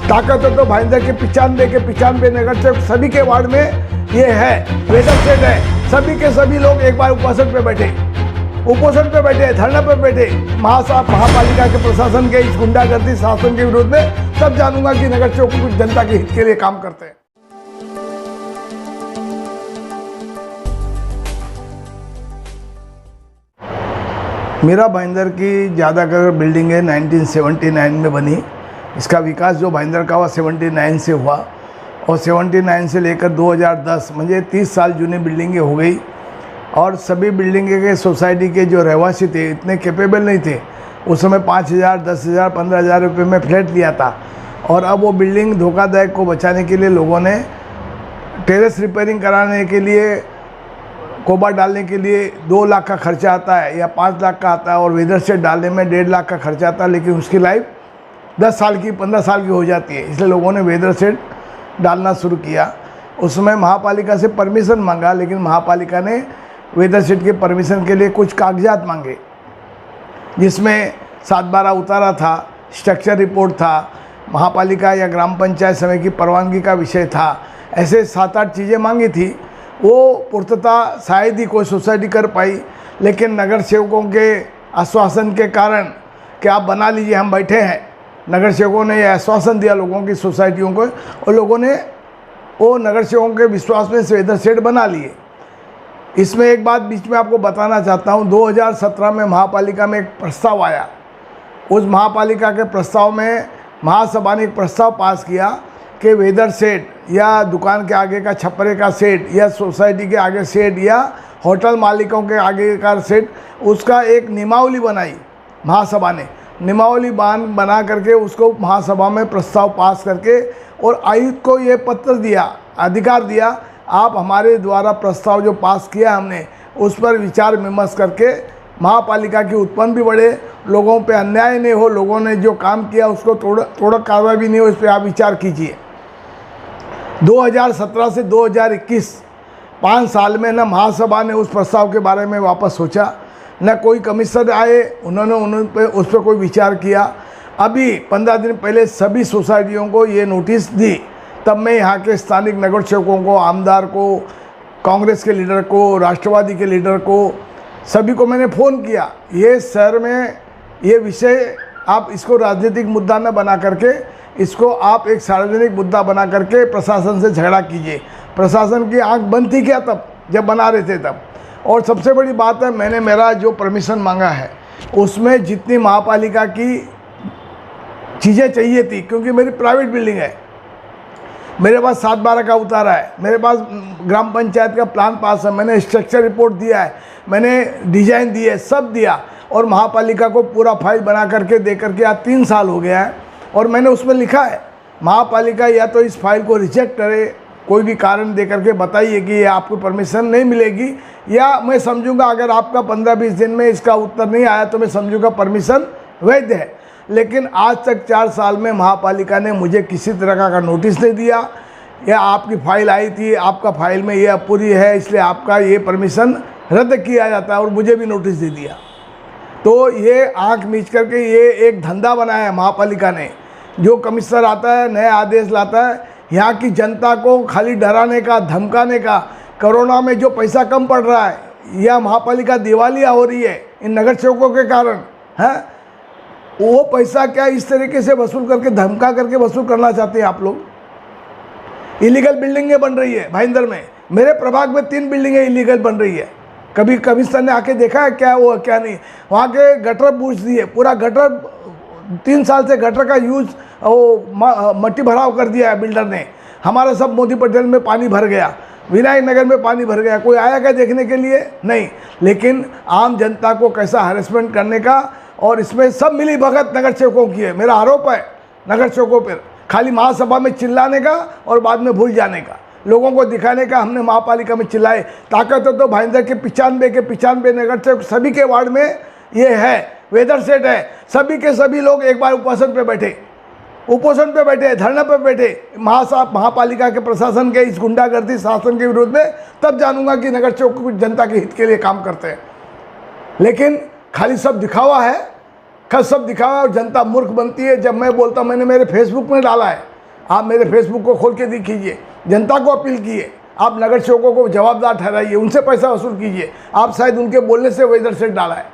ताकत है तो भाईंदर के 95 नगर से सभी के वार्ड में ये है, वेदर सेट है। सभी के सभी लोग एक बार उपोषण पे बैठे, धरना पे बैठे महापालिका के प्रशासन के इस गुंडागर्दी शासन के विरोध में, तब जानूंगा कि नगर सेवक कुछ जनता के हित के लिए काम करते हैं। मेरा भाईंदर की ज़्यादातर बिल्डिंग है 1979 में बनी। इसका विकास जो भाईंदर का हुआ 79 से हुआ और 79 से लेकर 2010 मुझे 30 साल जूनी बिल्डिंगें हो गई। और सभी बिल्डिंगे के सोसाइटी के जो रहवासी थे इतने कैपेबल नहीं थे। उस समय 5,000, 10,000, 15,000 रुपये में फ्लैट लिया था। और अब वो बिल्डिंग धोखाधड़ी को बचाने के लिए लोगों ने टेरेस रिपेयरिंग कराने के लिए, कोबा डालने के लिए 2 लाख का खर्चा आता है या 5 लाख का आता है, और वेदर सेट डालने में 1.5 लाख का खर्चा आता है। लेकिन उसकी लाइफ 10 साल की, 15 साल की हो जाती है। इसलिए लोगों ने वेदर सेट डालना शुरू किया। उसमें महापालिका से परमिशन मांगा, लेकिन महापालिका ने वेदर सेट के परमिशन के लिए कुछ कागजात मांगे, जिसमें 7/12 उतारा था, स्ट्रक्चर रिपोर्ट था, महापालिका या ग्राम पंचायत समय की परवानगी का विषय था। ऐसे 7-8 चीज़ें मांगी थी। वो पूर्तता शायद ही कोई सोसाइटी कर पाई, लेकिन नगर सेवकों के आश्वासन के कारण कि आप बना लीजिए, हम बैठे हैं, नगर सेवकों ने यह आश्वासन दिया लोगों की सोसाइटियों को, और लोगों ने वो नगर सेवकों के विश्वास में वेदर सेट बना लिए। इसमें एक बात बीच में आपको बताना चाहता हूँ, 2017 में महापालिका में एक प्रस्ताव आया। उस महापालिका के प्रस्ताव में महासभा ने एक प्रस्ताव पास किया कि वेदर सेट या दुकान के आगे का छप्परे का सेट या सोसाइटी के आगे सेट या होटल मालिकों के आगे का सेट, उसका एक नियमावली बनाई महासभा ने। नियमावली बना करके उसको महासभा में प्रस्ताव पास करके और आयुक्त को ये पत्र दिया, अधिकार दिया, आप हमारे द्वारा प्रस्ताव जो पास किया हमने उस पर विचार विमर्श करके महापालिका की उत्पन्न भी बढ़े, लोगों पे अन्याय नहीं हो, लोगों ने जो काम किया उसको थोड़ा कार्रवाई भी नहीं हो, इस पर आप विचार कीजिए। 2017 से 2021 5 साल में न महासभा ने उस प्रस्ताव के बारे में वापस सोचा, न कोई कमिश्नर आए, उन्होंने उस पर कोई विचार किया। अभी 15 दिन पहले सभी सोसाइटियों को ये नोटिस दी। तब मैं यहाँ के स्थानिक नगर सेवकों को, आमदार को, कांग्रेस के लीडर को, राष्ट्रवादी के लीडर को, सभी को मैंने फ़ोन किया। ये शहर में ये विषय आप इसको राजनीतिक मुद्दा न बना करके इसको आप एक सार्वजनिक मुद्दा बना करके प्रशासन से झगड़ा कीजिए। प्रशासन की आंख बंद थी क्या तब, जब बना रहे थे तब? और सबसे बड़ी बात है, मैंने मेरा जो परमिशन मांगा है उसमें जितनी महापालिका की चीज़ें चाहिए थी, क्योंकि मेरी प्राइवेट बिल्डिंग है, मेरे पास 7/12 का उतारा है, मेरे पास ग्राम पंचायत का प्लान पास है, मैंने स्ट्रक्चर रिपोर्ट दिया है, मैंने डिजाइन दिए, सब दिया, और महापालिका को पूरा फाइल बना करके दे करके आज 3 साल हो गया है। और मैंने उसमें लिखा है महापालिका या तो इस फाइल को रिजेक्ट करे, कोई भी कारण दे करके बताइए कि ये आपको परमिशन नहीं मिलेगी, या मैं समझूंगा अगर आपका 15-20 दिन में इसका उत्तर नहीं आया तो मैं समझूंगा परमिशन वैध है। लेकिन आज तक 4 साल में महापालिका ने मुझे किसी तरह का नोटिस नहीं दिया, या आपकी फ़ाइल आई थी, आपका फाइल में ये अपूरी है इसलिए आपका ये परमिशन रद्द किया जाता है, और मुझे भी नोटिस दे दिया। तो ये आंख मीच करके ये एक धंधा बनाया है महापालिका ने। जो कमिश्नर आता है, नए आदेश लाता है, यहाँ की जनता को खाली डराने का, धमकाने का। कोरोना में जो पैसा कम पड़ रहा है, या महापालिका दिवालिया हो रही है इन नगर सेवकों के कारण, है वो पैसा क्या इस तरीके से वसूल करके, धमका करके वसूल करना चाहते हैं आप लोग। इलीगल बिल्डिंगें बन रही है भाईंदर में, मेरे प्रभाग में 3 बिल्डिंगें इलीगल बन रही है। कभी कमिश्नर ने आके देखा है क्या वो क्या नहीं? वहाँ के गटर पूछ दिए, पूरा गटर 3 साल से गटर का यूज वो मट्टी भराव कर दिया है बिल्डर ने। हमारा सब मोदी पटेल में पानी भर गया, विनायक नगर में पानी भर गया, कोई आया क्या देखने के लिए? नहीं। लेकिन आम जनता को कैसा हैरेसमेंट करने का, और इसमें सब मिली भगत नगर सेवकों की है। मेरा आरोप है नगर सेवकों पर, खाली महासभा में चिल्लाने का और बाद में भूल जाने का, लोगों को दिखाने का हमने महापालिका में चिल्लाए। ताकत है तो भाईंदर के 95 नगर सेवक सभी के वार्ड में ये है, वेदर सेट है। सभी के सभी लोग एक बार उपोषण पे बैठे, धरना पे बैठे महापालिका के प्रशासन के इस गुंडागर्दी शासन के विरोध में, तब जानूंगा कि नगर सेवक कुछ जनता के हित के लिए काम करते हैं। लेकिन खाली सब दिखावा है, सब दिखावा, और जनता मूर्ख बनती है। जब मैं बोलता हूँ, मैंने मेरे फेसबुक में डाला है, आप मेरे फेसबुक को खोल के दिखिए, जनता को अपील कीजिए, आप नगर सेवकों को जवाबदार ठहराइए, उनसे पैसा वसूल कीजिए। आप शायद उनके बोलने से वो इधर से डाला है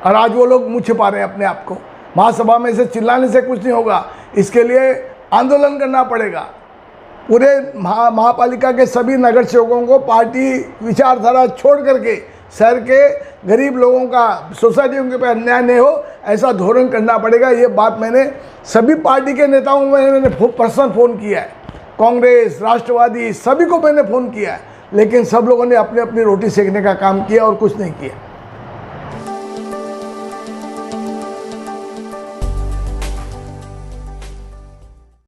और आज वो लोग मुँह छिपा रहे हैं अपने आप को। महासभा में से चिल्लाने से कुछ नहीं होगा, इसके लिए आंदोलन करना पड़ेगा। पूरे महापालिका के सभी नगर सेवकों को पार्टी विचारधारा छोड़ करके शहर के गरीब लोगों का, सोसाइटियों के पे अन्याय नहीं हो, ऐसा धोरण करना पड़ेगा। ये बात मैंने सभी पार्टी के नेताओं में मैंने पर्सनल फ़ोन किया है, कांग्रेस, राष्ट्रवादी, सभी को मैंने फ़ोन किया है, लेकिन सब लोगों ने अपनी अपनी रोटी सेकने का काम किया और कुछ नहीं किया।